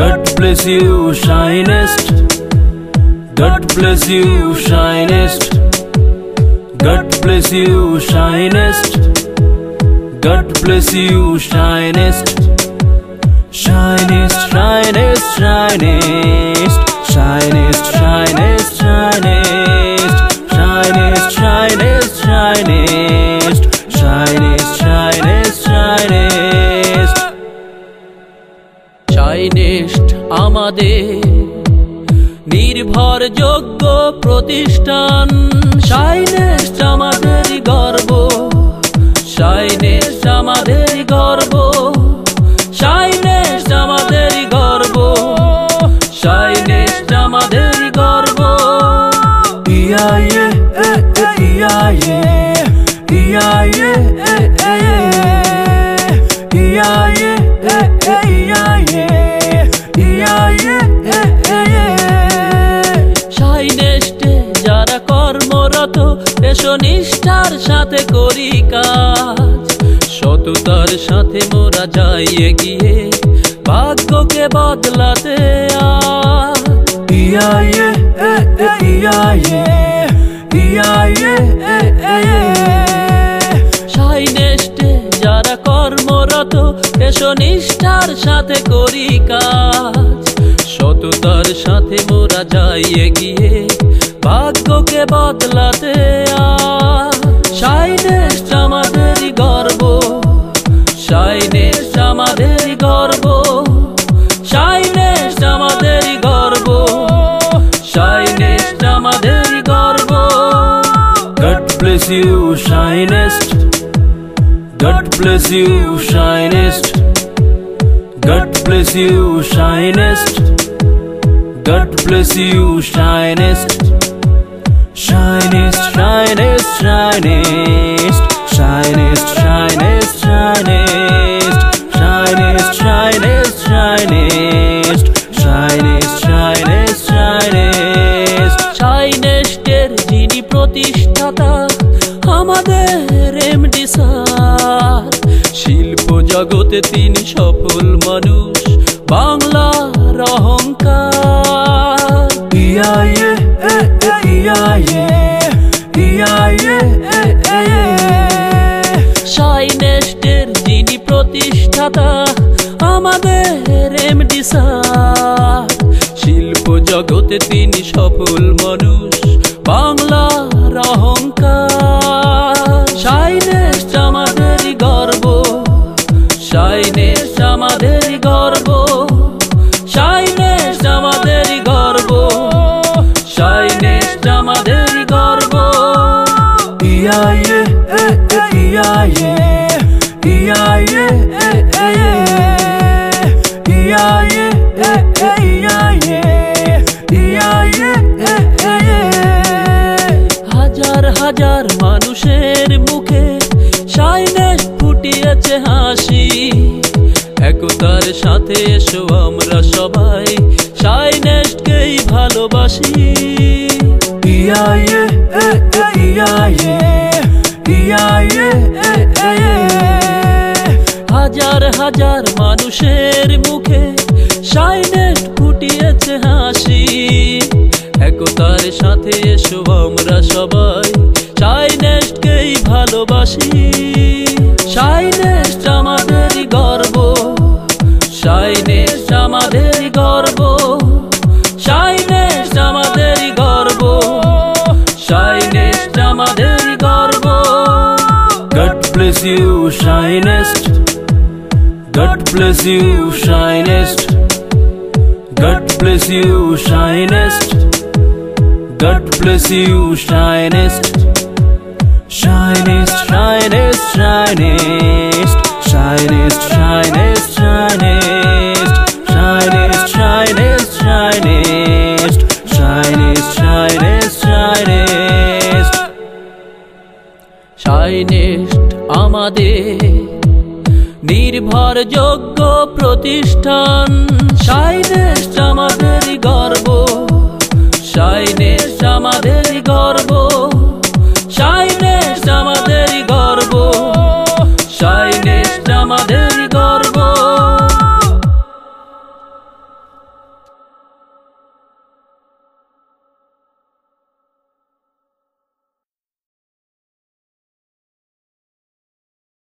God bless you, shinest. God bless you, shinest. God bless you, shinest. God bless you, shinest. Shinest, shinest, shinest. Shinest, shinest, shinest. Shinest, shinest, shinest. Shinest, shinest, shinest. Shinest আমাদের নির্ভরযোগ্য প্রতিষ্ঠান। Shinest আমাদের গর্ব। Shinest আমাদের গর্ব। Shinest আমাদের গর্ব। Shinest আমাদের গর্ব। Yeah, yeah, yeah, yeah, Shinest যারা কর্মরত এসো নিষ্ঠার সাথে করি কাজ, সততার সাথে মোরা যাই এগিয়ে ভাগ্যকে বদলাতে আজ। Shinest যারা কর্মরত এসো নিষ্ঠার সাথে করি কাজ, সততার সাথে মোরা যাই এগিয়ে ভাগ্যকে বদলাতে আজ। Shinest আমাদের গর্ব। Shinest আমাদের গর্ব। Shinest আমাদের গর্ব। Shinest আমাদের গর্ব। God bless you, shinest. God bless you, shinest. God bless you, shinest. God bless you, shinest. Shinest, shinest, shinest. Shinest, shinest, shinest. Shinest, shinest, shinest. Shinest, shinest, shinest. Shinest এর যিনি প্রতিষ্ঠাতা আমাদের MD sir, শিল্প জগতে তিনি সফল মানুষ, বাংলার অহংকার। Shinest এর যিনি প্রতিষ্ঠাতা আমাদের এমডি স্যার, শিল্প জগতে তিনি সফল মানুষ, বাংলার অহংকার। Shinest আমাদের গর্ব। Shinest আমাদের গর্ব। Shinest আমাদের গর্ব। Shinest আমাদের গর্ব। হাজার হাজার মানুষের মুখে Shinest ফুটিয়েছে হাসি, একতার সাথে এসো আমরা সবাই Shinestকেই ভালোবাসি। হাজার হাজার মানুষের মুখে Shinest ফুটিয়েছে হাসি, একতার সাথে এসো আমরা সবাই Shinestকেই ভালোবাসি। Shinest আমাদের গর্ব। Shinest আমাদের গর্ব। Shinest আমাদের গর্ব। Shinest আমাদের গর্ব। God bless you, shinest. God bless you, shinest. God bless you, shinest. God bless you, shinest. Shinest, shinest, shinest. Shinest, shinest, shinest. Shinest, shinest, shinest. Shinest, shinest, shinest. Shinest আমাদের নির্ভরযোগ্য প্রতিষ্ঠান। Shinest